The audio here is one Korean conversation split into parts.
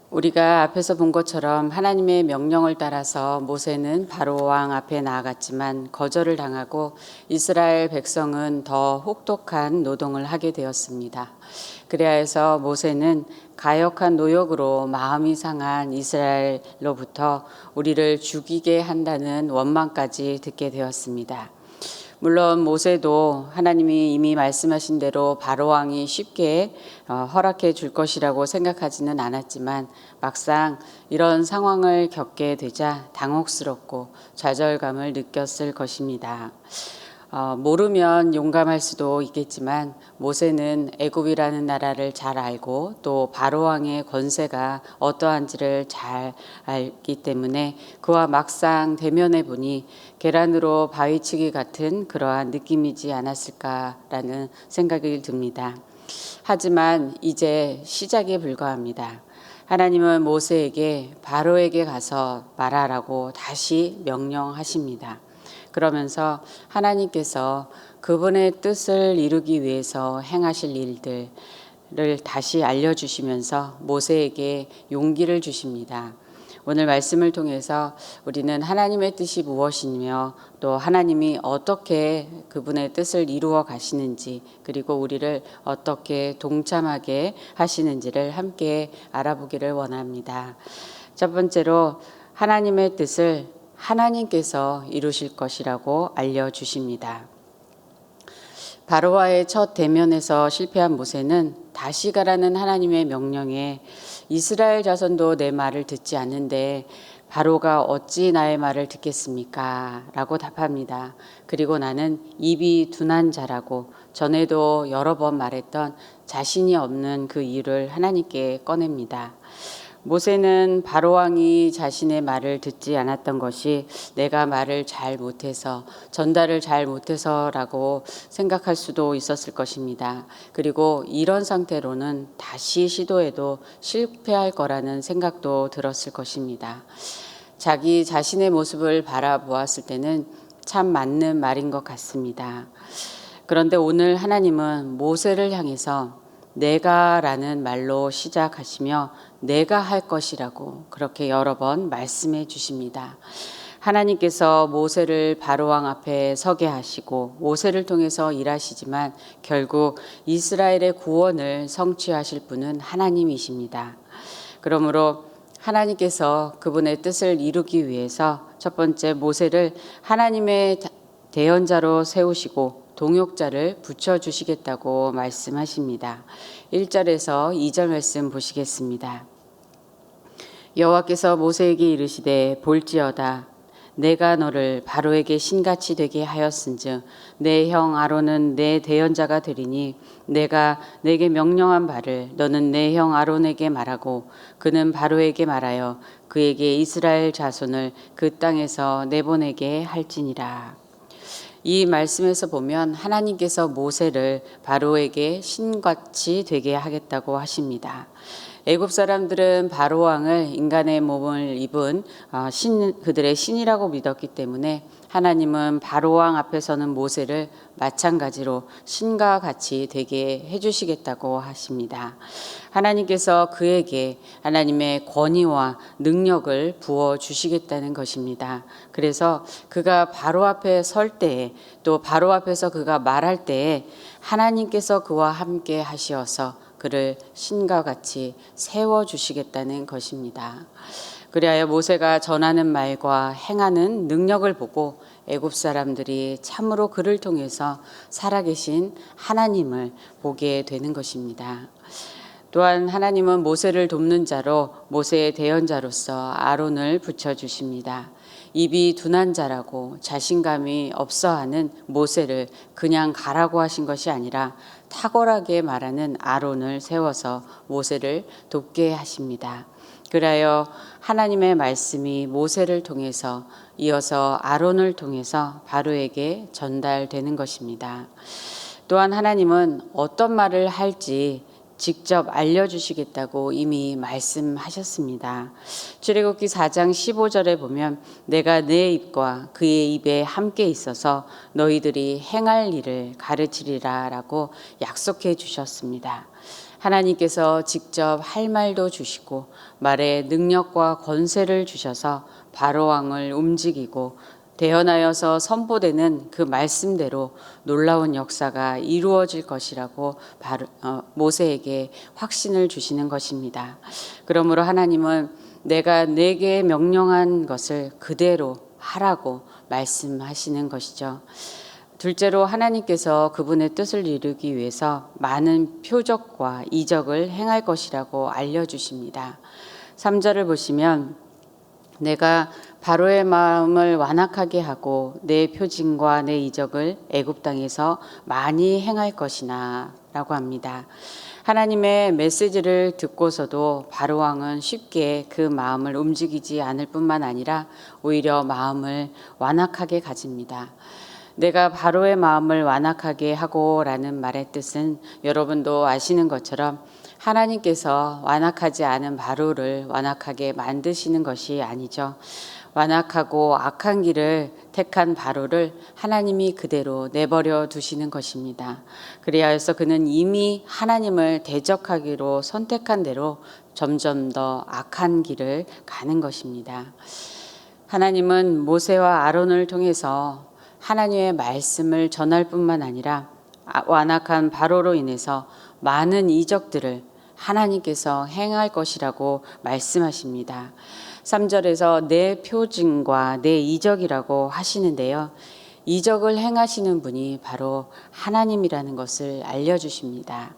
우리가 앞에서 본 것처럼 하나님의 명령을 따라서 모세는 바로 왕 앞에 나아갔지만 거절을 당하고 이스라엘 백성은 더 혹독한 노동을 하게 되었습니다. 그래야 해서 모세는 가역한 노역으로 마음이 상한 이스라엘로부터 우리를 죽이게 한다는 원망까지 듣게 되었습니다. 물론 모세도 하나님이 이미 말씀하신 대로 바로왕이 쉽게 허락해 줄 것이라고 생각하지는 않았지만 막상 이런 상황을 겪게 되자 당혹스럽고 좌절감을 느꼈을 것입니다. 모르면 용감할 수도 있겠지만 모세는 애굽이라는 나라를 잘 알고 또 바로왕의 권세가 어떠한지를 잘 알기 때문에 그와 막상 대면해 보니 계란으로 바위치기 같은 그러한 느낌이지 않았을까라는 생각이 듭니다. 하지만 이제 시작에 불과합니다. 하나님은 모세에게 바로에게 가서 말하라고 다시 명령하십니다. 그러면서 하나님께서 그분의 뜻을 이루기 위해서 행하실 일들을 다시 알려주시면서 모세에게 용기를 주십니다. 오늘 말씀을 통해서 우리는 하나님의 뜻이 무엇이며 또 하나님이 어떻게 그분의 뜻을 이루어 가시는지 그리고 우리를 어떻게 동참하게 하시는지를 함께 알아보기를 원합니다. 첫 번째로 하나님의 뜻을 하나님께서 이루실 것이라고 알려주십니다. 바로와의 첫 대면에서 실패한 모세는 다시 가라는 하나님의 명령에 이스라엘 자손도 내 말을 듣지 않는데 바로가 어찌 나의 말을 듣겠습니까? 라고 답합니다. 그리고 나는 입이 둔한 자라고 전에도 여러 번 말했던 자신이 없는 그 이유를 하나님께 꺼냅니다. 모세는 바로왕이 자신의 말을 듣지 않았던 것이 내가 말을 잘 못해서 전달을 잘 못해서라고 생각할 수도 있었을 것입니다. 그리고 이런 상태로는 다시 시도해도 실패할 거라는 생각도 들었을 것입니다. 자기 자신의 모습을 바라보았을 때는 참 맞는 말인 것 같습니다. 그런데 오늘 하나님은 모세를 향해서 내가라는 말로 시작하시며 내가 할 것이라고 그렇게 여러 번 말씀해 주십니다. 하나님께서 모세를 바로왕 앞에 서게 하시고 모세를 통해서 일하시지만 결국 이스라엘의 구원을 성취하실 분은 하나님이십니다. 그러므로 하나님께서 그분의 뜻을 이루기 위해서 첫 번째 모세를 하나님의 대언자로 세우시고 동역자를 붙여주시겠다고 말씀하십니다. 1절에서 2절 말씀 보시겠습니다. 여호와께서 모세에게 이르시되 볼지어다 내가 너를 바로에게 신같이 되게 하였은즉 내 형 아론은 내 대언자가 되리니 내가 내게 명령한 바를 너는 내 형 아론에게 말하고 그는 바로에게 말하여 그에게 이스라엘 자손을 그 땅에서 내보내게 할지니라. 이 말씀에서 보면 하나님께서 모세를 바로에게 신같이 되게 하겠다고 하십니다. 애굽 사람들은 바로 왕을 인간의 몸을 입은 그들의 신이라고 믿었기 때문에 하나님은 바로 왕 앞에서는 모세를 마찬가지로 신과 같이 되게 해주시겠다고 하십니다. 하나님께서 그에게 하나님의 권위와 능력을 부어 주시겠다는 것입니다. 그래서 그가 바로 앞에 설 때에 또 바로 앞에서 그가 말할 때에 하나님께서 그와 함께 하시어서 그를 신과 같이 세워주시겠다는 것입니다. 그리하여 모세가 전하는 말과 행하는 능력을 보고 애굽 사람들이 참으로 그를 통해서 살아계신 하나님을 보게 되는 것입니다. 또한 하나님은 모세를 돕는 자로 모세의 대언자로서 아론을 붙여주십니다. 입이 둔한 자라고 자신감이 없어하는 모세를 그냥 가라고 하신 것이 아니라 탁월하게 말하는 아론을 세워서 모세를 돕게 하십니다. 그리하여 하나님의 말씀이 모세를 통해서 이어서 아론을 통해서 바로에게 전달되는 것입니다. 또한 하나님은 어떤 말을 할지 직접 알려주시겠다고 이미 말씀하셨습니다. 출애굽기 4장 15절에 보면 내가 내 입과 그의 입에 함께 있어서 너희들이 행할 일을 가르치리라 라고 약속해 주셨습니다. 하나님께서 직접 할 말도 주시고 말에 능력과 권세를 주셔서 바로 왕을 움직이고 대언하여서 선포되는 그 말씀대로 놀라운 역사가 이루어질 것이라고 모세에게 확신을 주시는 것입니다. 그러므로 하나님은 내가 내게 명령한 것을 그대로 하라고 말씀하시는 것이죠. 둘째로 하나님께서 그분의 뜻을 이루기 위해서 많은 표적과 이적을 행할 것이라고 알려주십니다. 3절을 보시면 내가 바로의 마음을 완악하게 하고 내 표징과 내 이적을 애굽 땅에서 많이 행할 것이나 라고 합니다. 하나님의 메시지를 듣고서도 바로 왕은 쉽게 그 마음을 움직이지 않을 뿐만 아니라 오히려 마음을 완악하게 가집니다. 내가 바로의 마음을 완악하게 하고 라는 말의 뜻은 여러분도 아시는 것처럼 하나님께서 완악하지 않은 바로를 완악하게 만드시는 것이 아니죠. 완악하고 악한 길을 택한 바로를 하나님이 그대로 내버려 두시는 것입니다. 그리하여서 그는 이미 하나님을 대적하기로 선택한 대로 점점 더 악한 길을 가는 것입니다. 하나님은 모세와 아론을 통해서 하나님의 말씀을 전할 뿐만 아니라 완악한 바로로 인해서 많은 이적들을 하나님께서 행할 것이라고 말씀하십니다. 3절에서 내 표징과 내 이적이라고 하시는데요. 이적을 행하시는 분이 바로 하나님이라는 것을 알려주십니다.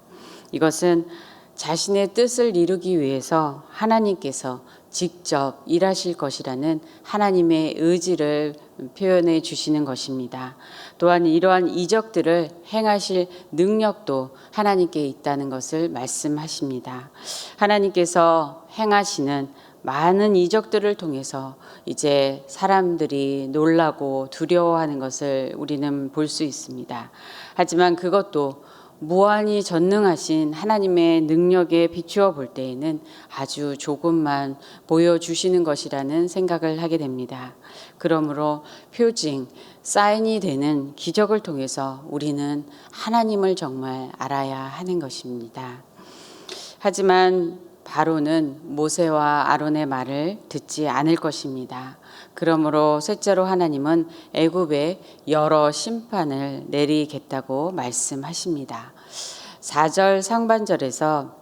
이것은 자신의 뜻을 이루기 위해서 하나님께서 직접 일하실 것이라는 하나님의 의지를 표현해 주시는 것입니다. 또한 이러한 이적들을 행하실 능력도 하나님께 있다는 것을 말씀하십니다. 하나님께서 행하시는 많은 이적들을 통해서 이제 사람들이 놀라고 두려워하는 것을 우리는 볼 수 있습니다. 하지만 그것도 무한히 전능하신 하나님의 능력에 비추어 볼 때에는 아주 조금만 보여주시는 것이라는 생각을 하게 됩니다. 그러므로 표징, 사인이 되는 기적을 통해서 우리는 하나님을 정말 알아야 하는 것입니다. 하지만 바로는 모세와 아론의 말을 듣지 않을 것입니다. 그러므로 셋째로 하나님은 애굽에 여러 심판을 내리겠다고 말씀하십니다. 4절 상반절에서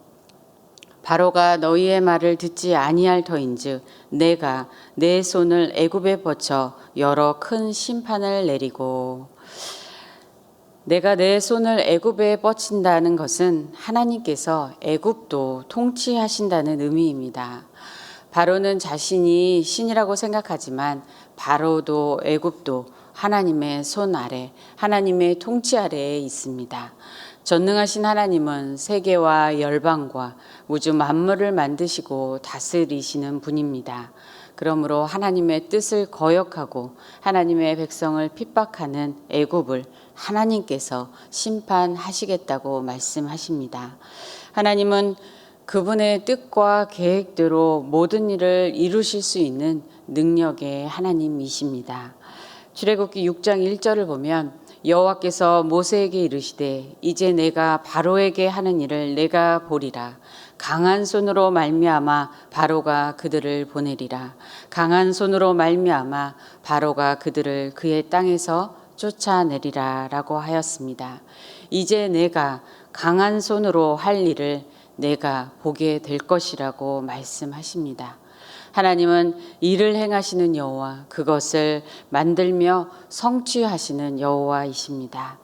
바로가 너희의 말을 듣지 아니할 터인즉 내가 내 손을 애굽에 뻗쳐 여러 큰 심판을 내리고, 내가 내 손을 애굽에 뻗친다는 것은 하나님께서 애굽도 통치하신다는 의미입니다. 바로는 자신이 신이라고 생각하지만 바로도 애굽도 하나님의 손 아래, 하나님의 통치 아래에 있습니다. 전능하신 하나님은 세계와 열방과 우주 만물을 만드시고 다스리시는 분입니다. 그러므로 하나님의 뜻을 거역하고 하나님의 백성을 핍박하는 애굽을 하나님께서 심판하시겠다고 말씀하십니다. 하나님은 그분의 뜻과 계획대로 모든 일을 이루실 수 있는 능력의 하나님이십니다. 출애굽기 6장 1절을 보면 여호와께서 모세에게 이르시되 이제 내가 바로에게 하는 일을 내가 보리라. 강한 손으로 말미암아 바로가 그들을 보내리라. 강한 손으로 말미암아 바로가 그들을 그의 땅에서 쫓아내리라 라고 하였습니다. 이제 내가 강한 손으로 할 일을 내가 보게 될 것이라고 말씀하십니다. 하나님은 일을 행하시는 여호와, 그것을 만들며 성취하시는 여호와이십니다.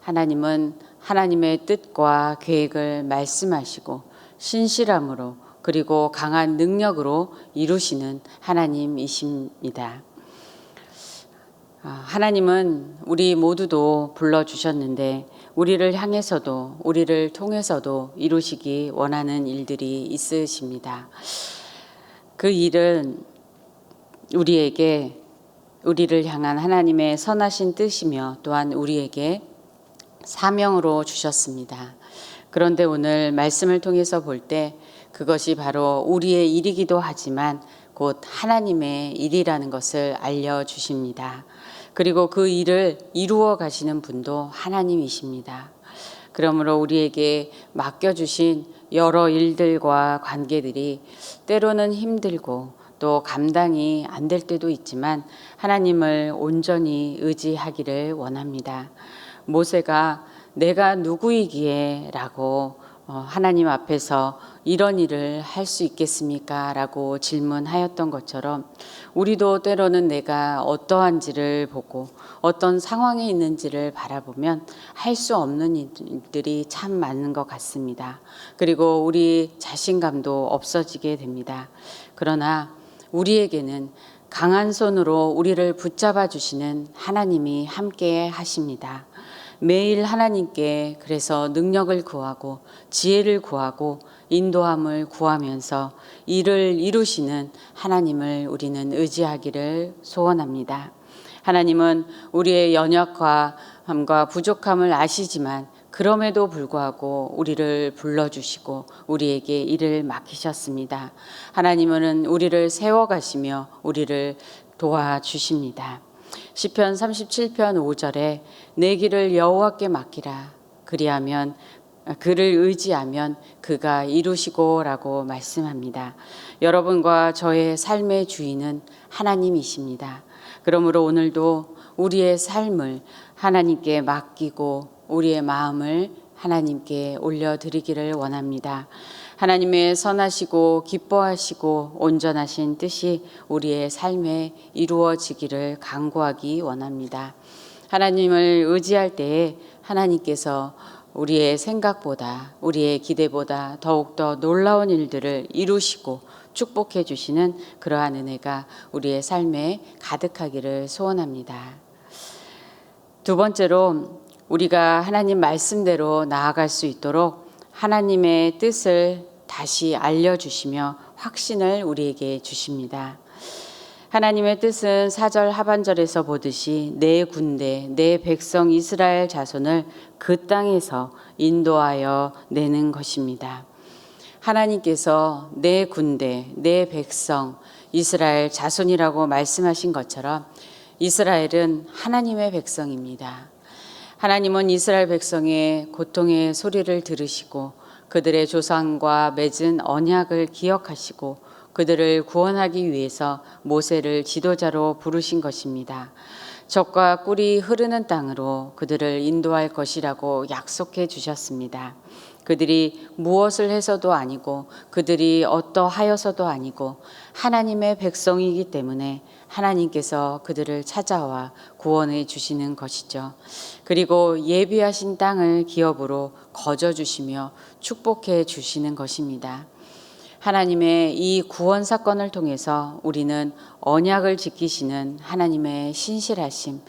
하나님은 하나님의 뜻과 계획을 말씀하시고 신실함으로 그리고 강한 능력으로 이루시는 하나님이십니다. 하나님은 우리 모두도 불러주셨는데 우리를 향해서도 우리를 통해서도 이루시기 원하는 일들이 있으십니다. 그 일은 우리를 향한 하나님의 선하신 뜻이며 또한 우리에게 사명으로 주셨습니다. 그런데 오늘 말씀을 통해서 볼 때 그것이 바로 우리의 일이기도 하지만 곧 하나님의 일이라는 것을 알려주십니다. 그리고 그 일을 이루어 가시는 분도 하나님이십니다. 그러므로 우리에게 맡겨주신 여러 일들과 관계들이 때로는 힘들고 또 감당이 안 될 때도 있지만 하나님을 온전히 의지하기를 원합니다. 모세가 내가 누구이기에 라고 하나님 앞에서 이런 일을 할 수 있겠습니까? 라고 질문하였던 것처럼 우리도 때로는 내가 어떠한지를 보고 어떤 상황에 있는지를 바라보면 할 수 없는 일들이 참 많은 것 같습니다. 그리고 우리 자신감도 없어지게 됩니다. 그러나 우리에게는 강한 손으로 우리를 붙잡아 주시는 하나님이 함께 하십니다. 매일 하나님께 그래서 능력을 구하고 지혜를 구하고 인도함을 구하면서 일을 이루시는 하나님을 우리는 의지하기를 소원합니다. 하나님은 우리의 연약함과 부족함을 아시지만 그럼에도 불구하고 우리를 불러주시고 우리에게 일을 맡기셨습니다. 하나님은 우리를 세워가시며 우리를 도와주십니다. 시편 37편 5절에 내 길을 여호와께 맡기라. 그리하면 그를 의지하면 그가 이루시고라고 말씀합니다. 여러분과 저의 삶의 주인은 하나님이십니다. 그러므로 오늘도 우리의 삶을 하나님께 맡기고 우리의 마음을 하나님께 올려드리기를 원합니다. 하나님의 선하시고 기뻐하시고 온전하신 뜻이 우리의 삶에 이루어지기를 간구하기 원합니다. 하나님을 의지할 때에 하나님께서 우리의 생각보다 우리의 기대보다 더욱더 놀라운 일들을 이루시고 축복해 주시는 그러한 은혜가 우리의 삶에 가득하기를 소원합니다. 두 번째로 우리가 하나님 말씀대로 나아갈 수 있도록 하나님의 뜻을 다시 알려주시며 확신을 우리에게 주십니다. 하나님의 뜻은 4절 하반절에서 보듯이 내 군대, 내 백성 이스라엘 자손을 그 땅에서 인도하여 내는 것입니다. 하나님께서 내 군대, 내 백성, 이스라엘 자손이라고 말씀하신 것처럼 이스라엘은 하나님의 백성입니다. 하나님은 이스라엘 백성의 고통의 소리를 들으시고 그들의 조상과 맺은 언약을 기억하시고 그들을 구원하기 위해서 모세를 지도자로 부르신 것입니다. 젖과 꿀이 흐르는 땅으로 그들을 인도할 것이라고 약속해 주셨습니다. 그들이 무엇을 해서도 아니고 그들이 어떠하여서도 아니고 하나님의 백성이기 때문에 하나님께서 그들을 찾아와 구원해 주시는 것이죠. 그리고 예비하신 땅을 기업으로 거저 주시며 축복해 주시는 것입니다. 하나님의 이 구원 사건을 통해서 우리는 언약을 지키시는 하나님의 신실하심,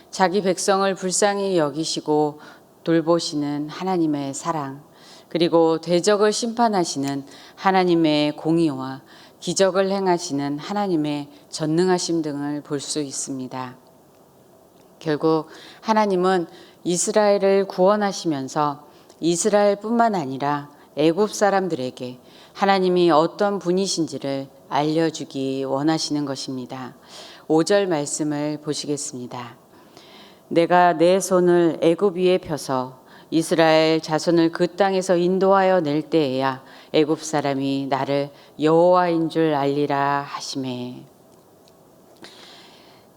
자기 백성을 불쌍히 여기시고 돌보시는 하나님의 사랑, 그리고 대적을 심판하시는 하나님의 공의와 기적을 행하시는 하나님의 전능하심 등을 볼 수 있습니다. 결국 하나님은 이스라엘을 구원하시면서 이스라엘뿐만 아니라 애굽 사람들에게 하나님이 어떤 분이신지를 알려주기 원하시는 것입니다. 5절 말씀을 보시겠습니다. 내가 내 손을 애굽 위에 펴서 이스라엘 자손을 그 땅에서 인도하여 낼 때에야 애굽 사람이 나를 여호와인 줄 알리라 하시매.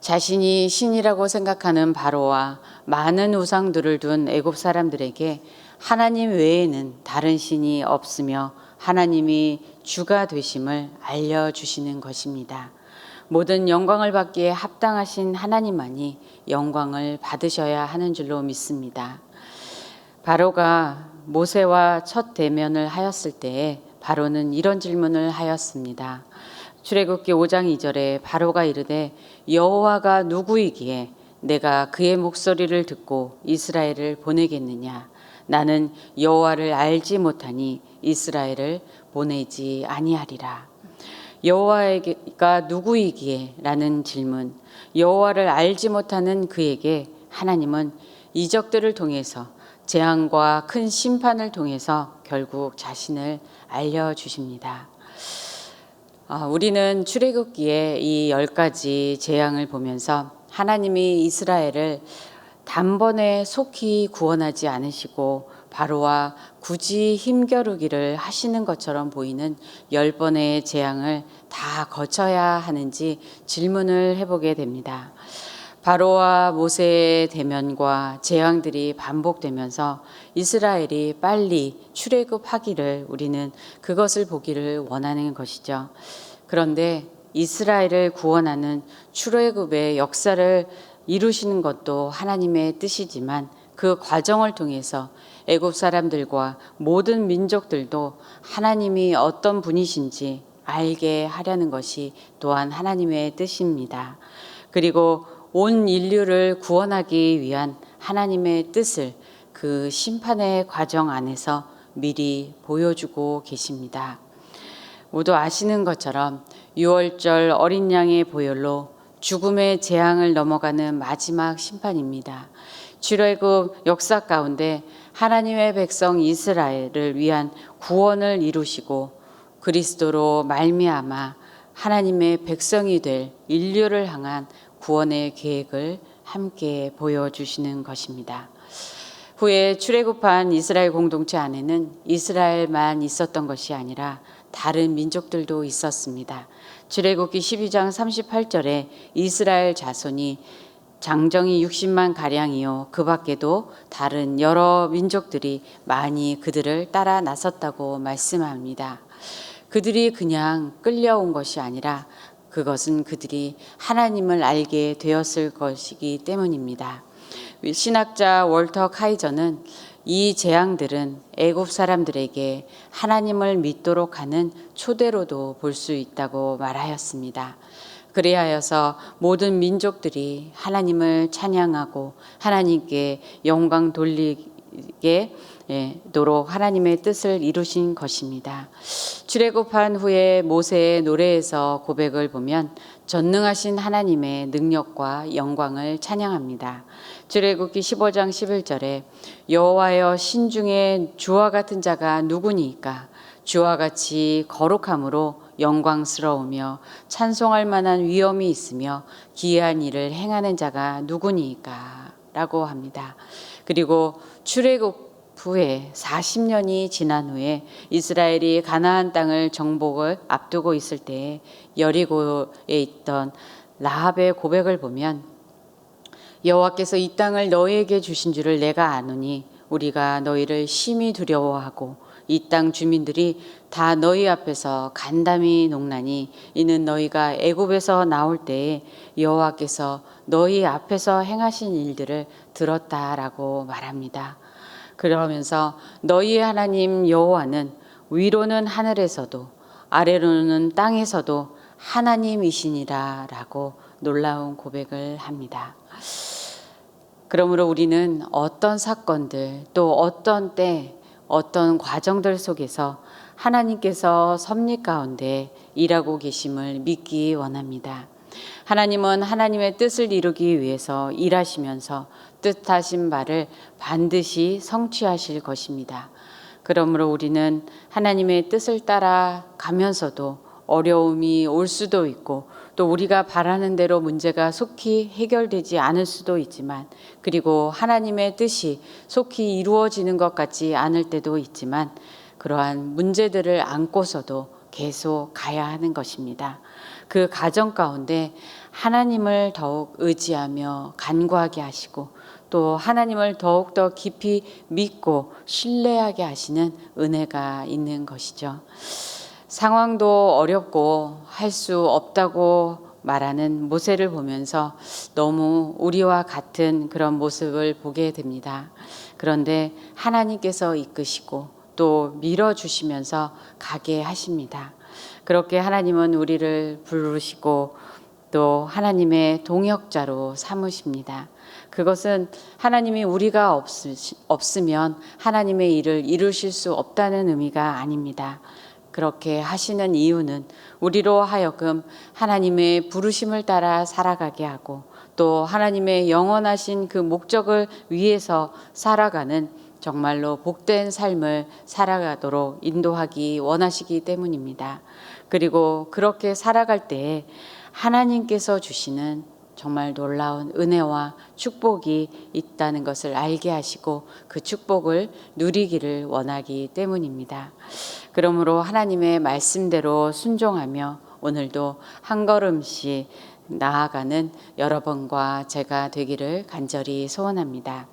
자신이 신이라고 생각하는 바로와 많은 우상들을 둔 애굽 사람들에게 하나님 외에는 다른 신이 없으며 하나님이 주가 되심을 알려주시는 것입니다. 모든 영광을 받기에 합당하신 하나님만이 영광을 받으셔야 하는 줄로 믿습니다. 바로가 모세와 첫 대면을 하였을 때에 바로는 이런 질문을 하였습니다. 출애굽기 5장 2절에 바로가 이르되 여호와가 누구이기에 내가 그의 목소리를 듣고 이스라엘을 보내겠느냐. 나는 여호와를 알지 못하니 이스라엘을 보내지 아니하리라. 여호와가 누구이기에 라는 질문, 여호와를 알지 못하는 그에게 하나님은 이적들을 통해서 재앙과 큰 심판을 통해서 결국 자신을 알려주십니다. 우리는 출애굽기의 이 10가지 재앙을 보면서 하나님이 이스라엘을 단번에 속히 구원하지 않으시고 바로와 굳이 힘겨루기를 하시는 것처럼 보이는 10번의 재앙을 다 거쳐야 하는지 질문을 해보게 됩니다. 바로와 모세의 대면과 재앙들이 반복되면서 이스라엘이 빨리 출애굽하기를 우리는 그것을 보기를 원하는 것이죠. 그런데 이스라엘을 구원하는 출애굽의 역사를 이루시는 것도 하나님의 뜻이지만 그 과정을 통해서 애굽 사람들과 모든 민족들도 하나님이 어떤 분이신지 알게 하려는 것이 또한 하나님의 뜻입니다. 그리고 온 인류를 구원하기 위한 하나님의 뜻을 그 심판의 과정 안에서 미리 보여주고 계십니다. 모두 아시는 것처럼 6월절 어린 양의 보혈로 죽음의 재앙을 넘어가는 마지막 심판입니다. 출애굽 역사 가운데 하나님의 백성 이스라엘을 위한 구원을 이루시고 그리스도로 말미암아 하나님의 백성이 될 인류를 향한 구원의 계획을 함께 보여주시는 것입니다. 후에 출애굽한 이스라엘 공동체 안에는 이스라엘만 있었던 것이 아니라 다른 민족들도 있었습니다. 출애굽기 12장 38절에 이스라엘 자손이 장정이 60만 가량이요 그 밖에도 다른 여러 민족들이 많이 그들을 따라 나섰다고 말씀합니다. 그들이 그냥 끌려온 것이 아니라 그것은 그들이 하나님을 알게 되었을 것이기 때문입니다. 신학자 월터 카이저는 이 재앙들은 애굽 사람들에게 하나님을 믿도록 하는 초대로도 볼 수 있다고 말하였습니다. 그리하여서 모든 민족들이 하나님을 찬양하고 하나님께 영광 돌리게 도록 하나님의 뜻을 이루신 것입니다. 출애굽한 후에 모세의 노래에서 고백을 보면 전능하신 하나님의 능력과 영광을 찬양합니다. 출애굽기 15장 11절에 여호와여 신중에 주와 같은 자가 누구니까 주와 같이 거룩함으로 영광스러우며 찬송할 만한 위엄이 있으며 기이한 일을 행하는 자가 누구니까 라고 합니다. 그리고 출애굽 후에 40년이 지난 후에 이스라엘이 가나안 땅을 정복을 앞두고 있을 때에 여리고에 있던 라합의 고백을 보면 여호와께서 이 땅을 너희에게 주신 줄을 내가 아노니 우리가 너희를 심히 두려워하고 이 땅 주민들이 다 너희 앞에서 간담이 농나니 이는 너희가 애굽에서 나올 때에 여호와께서 너희 앞에서 행하신 일들을 들었다라고 말합니다. 그러면서 너희의 하나님 여호와는 위로는 하늘에서도 아래로는 땅에서도 하나님이시니라 라고 놀라운 고백을 합니다. 그러므로 우리는 어떤 사건들 또 어떤 때 어떤 과정들 속에서 하나님께서 섭리 가운데 일하고 계심을 믿기 원합니다. 하나님은 하나님의 뜻을 이루기 위해서 일하시면서 뜻하신 바를 반드시 성취하실 것입니다. 그러므로 우리는 하나님의 뜻을 따라 가면서도 어려움이 올 수도 있고 또 우리가 바라는 대로 문제가 속히 해결되지 않을 수도 있지만 그리고 하나님의 뜻이 속히 이루어지는 것 같지 않을 때도 있지만 그러한 문제들을 안고서도 계속 가야 하는 것입니다. 그 과정 가운데 하나님을 더욱 의지하며 간구하게 하시고 또 하나님을 더욱더 깊이 믿고 신뢰하게 하시는 은혜가 있는 것이죠. 상황도 어렵고 할 수 없다고 말하는 모세를 보면서 너무 우리와 같은 그런 모습을 보게 됩니다. 그런데 하나님께서 이끄시고 또 밀어주시면서 가게 하십니다. 그렇게 하나님은 우리를 부르시고 또 하나님의 동역자로 삼으십니다. 그것은 하나님이 우리가 없으면 하나님의 일을 이루실 수 없다는 의미가 아닙니다. 그렇게 하시는 이유는 우리로 하여금 하나님의 부르심을 따라 살아가게 하고 또 하나님의 영원하신 그 목적을 위해서 살아가는 정말로 복된 삶을 살아가도록 인도하기 원하시기 때문입니다. 그리고 그렇게 살아갈 때에 하나님께서 주시는 정말 놀라운 은혜와 축복이 있다는 것을 알게 하시고 그 축복을 누리기를 원하기 때문입니다. 그러므로 하나님의 말씀대로 순종하며 오늘도 한 걸음씩 나아가는 여러분과 제가 되기를 간절히 소원합니다.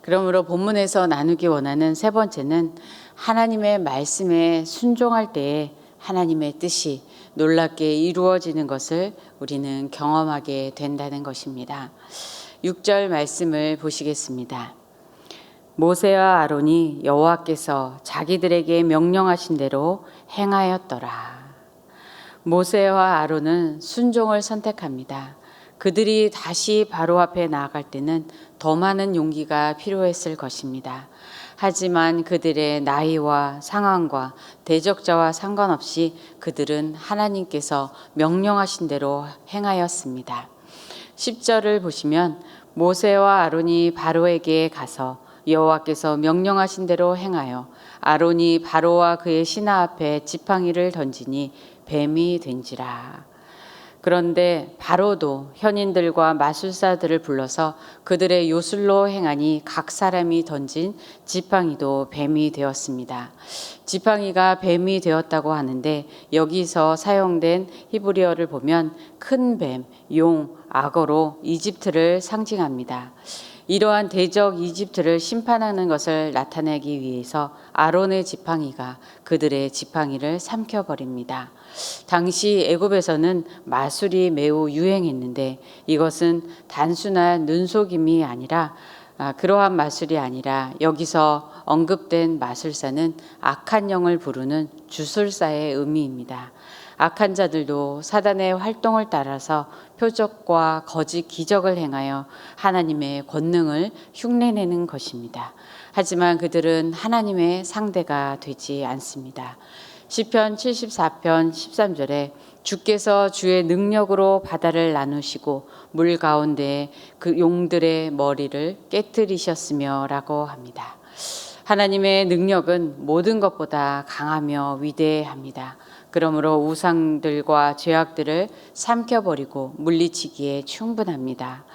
그러므로 본문에서 나누기 원하는 세 번째는 하나님의 말씀에 순종할 때에 하나님의 뜻이 놀랍게 이루어지는 것을 우리는 경험하게 된다는 것입니다. 6절 말씀을 보시겠습니다. 모세와 아론이 여호와께서 자기들에게 명령하신 대로 행하였더라. 모세와 아론은 순종을 선택합니다. 그들이 다시 바로 앞에 나아갈 때는 더 많은 용기가 필요했을 것입니다. 하지만 그들의 나이와 상황과 대적자와 상관없이 그들은 하나님께서 명령하신 대로 행하였습니다. 10절을 보시면 모세와 아론이 바로에게 가서 여호와께서 명령하신 대로 행하여 아론이 바로와 그의 신하 앞에 지팡이를 던지니 뱀이 된지라. 그런데 바로도 현인들과 마술사들을 불러서 그들의 요술로 행하니 각 사람이 던진 지팡이도 뱀이 되었습니다. 지팡이가 뱀이 되었다고 하는데 여기서 사용된 히브리어를 보면 큰 뱀, 용, 악어로 이집트를 상징합니다. 이러한 대적 이집트를 심판하는 것을 나타내기 위해서 아론의 지팡이가 그들의 지팡이를 삼켜버립니다. 당시 애굽에서는 마술이 매우 유행했는데 이것은 단순한 눈속임이 아니라 그러한 마술이 아니라 여기서 언급된 마술사는 악한 영을 부르는 주술사의 의미입니다. 악한 자들도 사단의 활동을 따라서 표적과 거짓 기적을 행하여 하나님의 권능을 흉내내는 것입니다. 하지만 그들은 하나님의 상대가 되지 않습니다. 시편 74편 13절에 주께서 주의 능력으로 바다를 나누시고 물 가운데 그 용들의 머리를 깨뜨리셨으며 라고 합니다. 하나님의 능력은 모든 것보다 강하며 위대합니다. 그러므로 우상들과 죄악들을 삼켜버리고 물리치기에 충분합니다.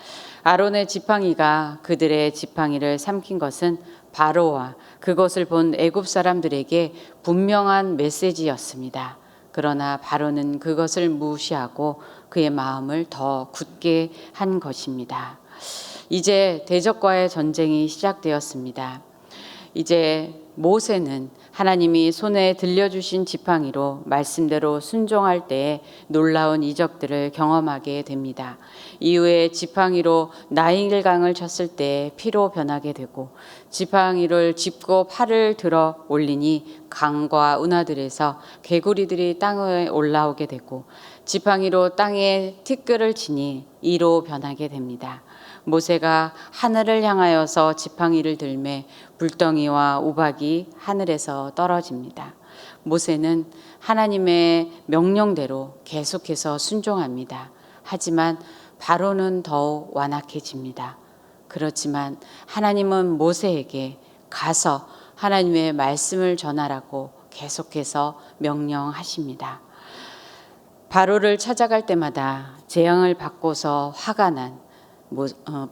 아론의 지팡이가 그들의 지팡이를 삼킨 것은 바로와 그것을 본 애굽 사람들에게 분명한 메시지였습니다. 그러나 바로는 그것을 무시하고 그의 마음을 더 굳게 한 것입니다. 이제 대적과의 전쟁이 시작되었습니다. 이제 모세는 하나님이 손에 들려주신 지팡이로 말씀대로 순종할 때에 놀라운 이적들을 경험하게 됩니다. 이후에 지팡이로 나일강을 쳤을 때 피로 변하게 되고 지팡이를 짚고 팔을 들어 올리니 강과 운하들에서 개구리들이 땅에 올라오게 되고 지팡이로 땅에 티끌을 치니 이로 변하게 됩니다. 모세가 하늘을 향하여서 지팡이를 들매 불덩이와 우박이 하늘에서 떨어집니다. 모세는 하나님의 명령대로 계속해서 순종합니다. 하지만 바로는 더욱 완악해집니다. 그렇지만 하나님은 모세에게 가서 하나님의 말씀을 전하라고 계속해서 명령하십니다. 바로를 찾아갈 때마다 재앙을 받고서 화가 난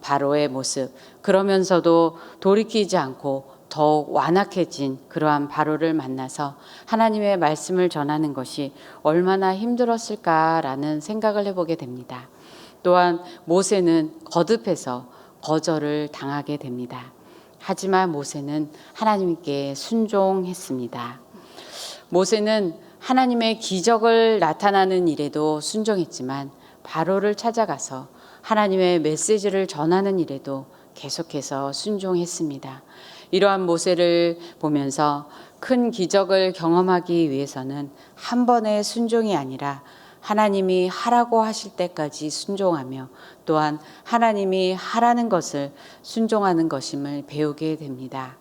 바로의 모습, 그러면서도 돌이키지 않고 더욱 완악해진 그러한 바로를 만나서 하나님의 말씀을 전하는 것이 얼마나 힘들었을까라는 생각을 해보게 됩니다. 또한 모세는 거듭해서 거절을 당하게 됩니다. 하지만 모세는 하나님께 순종했습니다. 모세는 하나님의 기적을 나타나는 일에도 순종했지만 바로를 찾아가서 하나님의 메시지를 전하는 일에도 계속해서 순종했습니다. 이러한 모세를 보면서 큰 기적을 경험하기 위해서는 한 번의 순종이 아니라 하나님이 하라고 하실 때까지 순종하며 또한 하나님이 하라는 것을 순종하는 것임을 배우게 됩니다.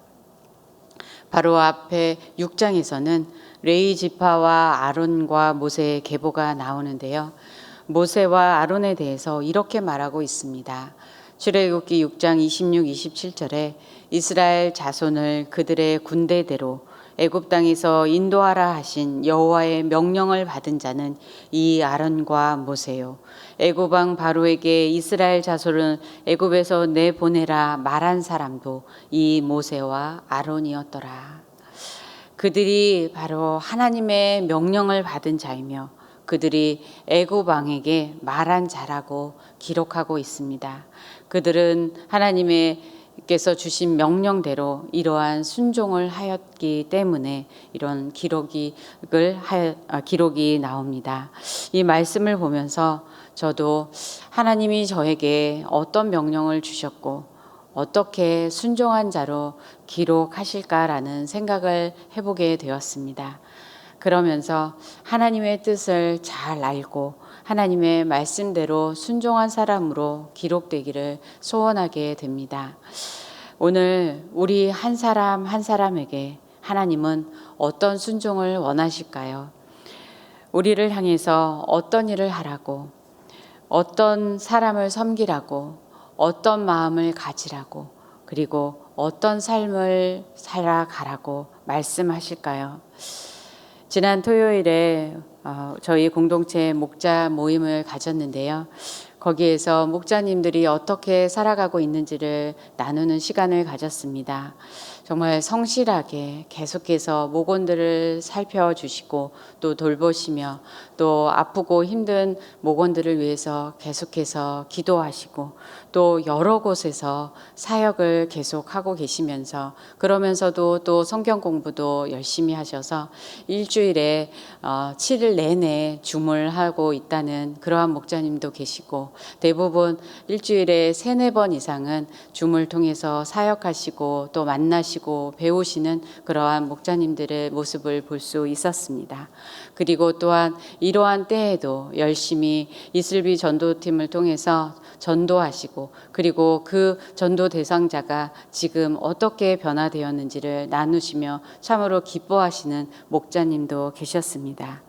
바로 앞에 6장에서는 레위 지파와 아론과 모세의 계보가 나오는데요. 모세와 아론에 대해서 이렇게 말하고 있습니다. 출애굽기 6장 26, 27절에 이스라엘 자손을 그들의 군대대로 애굽 땅에서 인도하라 하신 여호와의 명령을 받은 자는 이 아론과 모세요. 애굽 왕 바로에게 이스라엘 자손을 애굽에서 내보내라 말한 사람도 이 모세와 아론이었더라. 그들이 바로 하나님의 명령을 받은 자이며 그들이 애굽 왕에게 말한 자라고 기록하고 있습니다. 그들은 하나님께서 주신 명령대로 이러한 순종을 하였기 때문에 이런 기록이 나옵니다. 이 말씀을 보면서 저도 하나님이 저에게 어떤 명령을 주셨고 어떻게 순종한 자로 기록하실까라는 생각을 해보게 되었습니다. 그러면서 하나님의 뜻을 잘 알고 하나님의 말씀대로 순종한 사람으로 기록되기를 소원하게 됩니다. 오늘 우리 한 사람 한 사람에게 하나님은 어떤 순종을 원하실까요? 우리를 향해서 어떤 일을 하라고, 어떤 사람을 섬기라고, 어떤 마음을 가지라고, 그리고 어떤 삶을 살아가라고 말씀하실까요? 지난 토요일에 저희 공동체 목자 모임을 가졌는데요. 거기에서 목자님들이 어떻게 살아가고 있는지를 나누는 시간을 가졌습니다. 정말 성실하게 계속해서 목원들을 살펴주시고 또 돌보시며 또 아프고 힘든 목원들을 위해서 계속해서 기도하시고 또 여러 곳에서 사역을 계속하고 계시면서 그러면서도 또 성경 공부도 열심히 하셔서 일주일에 7일 내내 주물하고 있다는 그러한 목자님도 계시고 대부분 일주일에 3-4번 이상은 줌을 통해서 사역하시고 또 만나시고 배우시는 그러한 목자님들의 모습을 볼 수 있었습니다. 그리고 또한 이러한 때에도 열심히 이슬비 전도팀을 통해서 전도하시고 그리고 그 전도 대상자가 지금 어떻게 변화되었는지를 나누시며 참으로 기뻐하시는 목자님도 계셨습니다.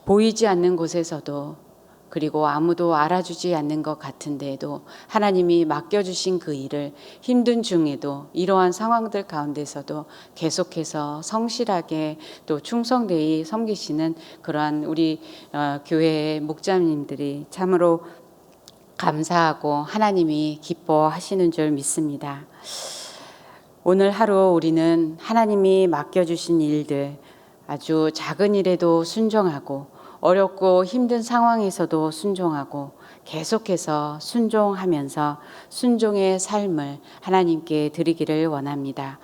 보이지 않는 곳에서도 그리고 아무도 알아주지 않는 것 같은데도 하나님이 맡겨주신 그 일을 힘든 중에도 이러한 상황들 가운데서도 계속해서 성실하게 또 충성되이 섬기시는 그러한 우리 교회의 목자님들이 참으로 감사하고 하나님이 기뻐하시는 줄 믿습니다. 오늘 하루 우리는 하나님이 맡겨주신 일들 아주 작은 일에도 순종하고 어렵고 힘든 상황에서도 순종하고 계속해서 순종하면서 순종의 삶을 하나님께 드리기를 원합니다.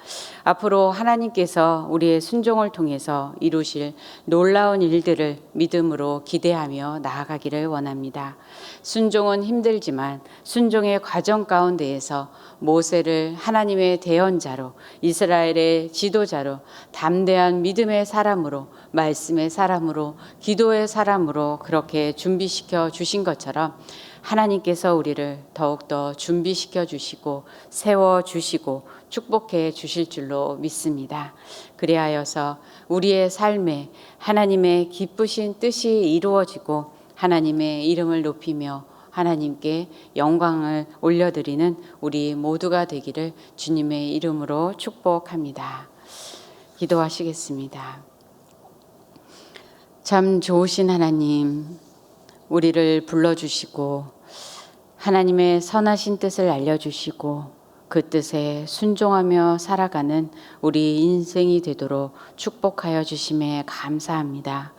앞으로 하나님께서 우리의 순종을 통해서 이루실 놀라운 일들을 믿음으로 기대하며 나아가기를 원합니다. 순종은 힘들지만 순종의 과정 가운데에서 모세를 하나님의 대언자로 이스라엘의 지도자로 담대한 믿음의 사람으로 말씀의 사람으로 기도의 사람으로 그렇게 준비시켜 주신 것처럼 하나님께서 우리를 더욱더 준비시켜 주시고 세워 주시고 축복해 주실 줄로 믿습니다. 그리하여서 우리의 삶에 하나님의 기쁘신 뜻이 이루어지고 하나님의 이름을 높이며 하나님께 영광을 올려드리는 우리 모두가 되기를 주님의 이름으로 축복합니다. 기도하시겠습니다. 참 좋으신 하나님, 우리를 불러주시고 하나님의 선하신 뜻을 알려주시고 그 뜻에 순종하며 살아가는 우리 인생이 되도록 축복하여 주심에 감사합니다.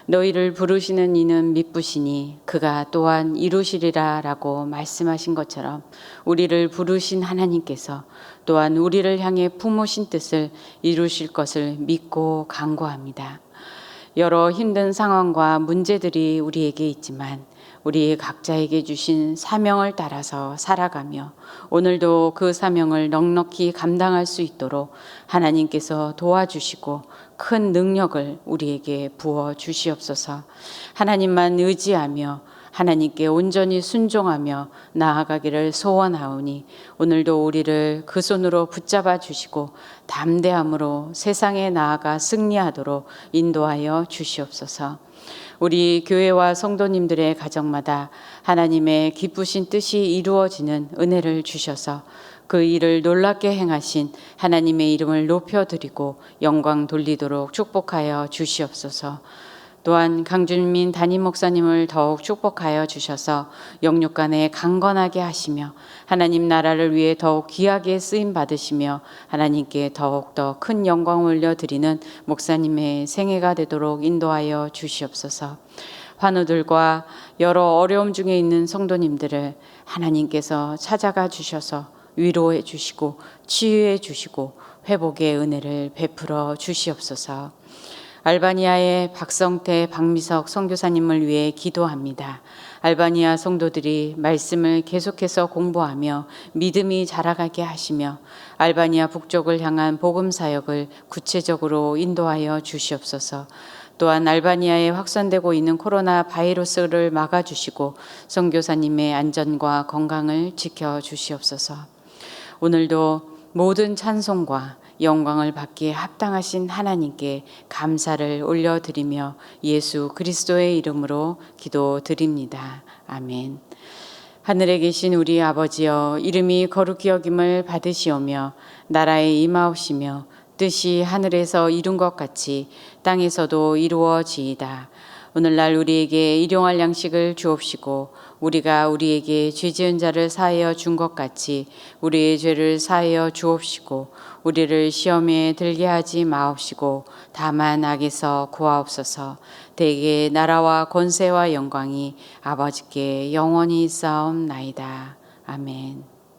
너희를 부르시는 이는 미쁘시니 그가 또한 이루시리라 라고 말씀하신 것처럼 우리를 부르신 하나님께서 또한 우리를 향해 품으신 뜻을 이루실 것을 믿고 간구합니다. 여러 힘든 상황과 문제들이 우리에게 있지만 우리 각자에게 주신 사명을 따라서 살아가며 오늘도 그 사명을 넉넉히 감당할 수 있도록 하나님께서 도와주시고 큰 능력을 우리에게 부어 주시옵소서. 하나님만 의지하며 하나님께 온전히 순종하며 나아가기를 소원하오니 오늘도 우리를 그 손으로 붙잡아 주시고 담대함으로 세상에 나아가 승리하도록 인도하여 주시옵소서. 우리 교회와 성도님들의 가정마다 하나님의 기쁘신 뜻이 이루어지는 은혜를 주셔서 그 일을 놀랍게 행하신 하나님의 이름을 높여드리고 영광 돌리도록 축복하여 주시옵소서. 또한 강준민 담임 목사님을 더욱 축복하여 주셔서 영육간에 강건하게 하시며 하나님 나라를 위해 더욱 귀하게 쓰임 받으시며 하나님께 더욱더 큰 영광 올려드리는 목사님의 생애가 되도록 인도하여 주시옵소서. 환우들과 여러 어려움 중에 있는 성도님들을 하나님께서 찾아가 주셔서 위로해 주시고 치유해 주시고 회복의 은혜를 베풀어 주시옵소서. 알바니아의 박성태, 박미석 선교사님을 위해 기도합니다. 알바니아 성도들이 말씀을 계속해서 공부하며 믿음이 자라가게 하시며 알바니아 북쪽을 향한 복음 사역을 구체적으로 인도하여 주시옵소서. 또한 알바니아에 확산되고 있는 코로나 바이러스를 막아주시고 선교사님의 안전과 건강을 지켜주시옵소서. 오늘도 모든 찬송과 영광을 받기에 합당하신 하나님께 감사를 올려드리며 예수 그리스도의 이름으로 기도드립니다. 아멘. 하늘에 계신 우리 아버지여, 이름이 거룩히 여김을 받으시오며 나라에 임하옵시며 뜻이 하늘에서 이룬 것 같이 땅에서도 이루어지이다. 오늘날 우리에게 일용할 양식을 주옵시고 우리가 우리에게 죄 지은 자를 사하여 준 것 같이 우리의 죄를 사하여 주옵시고 우리를 시험에 들게 하지 마옵시고 다만 악에서 구하옵소서. 대개 나라와 권세와 영광이 아버지께 영원히 있사옵나이다. 아멘.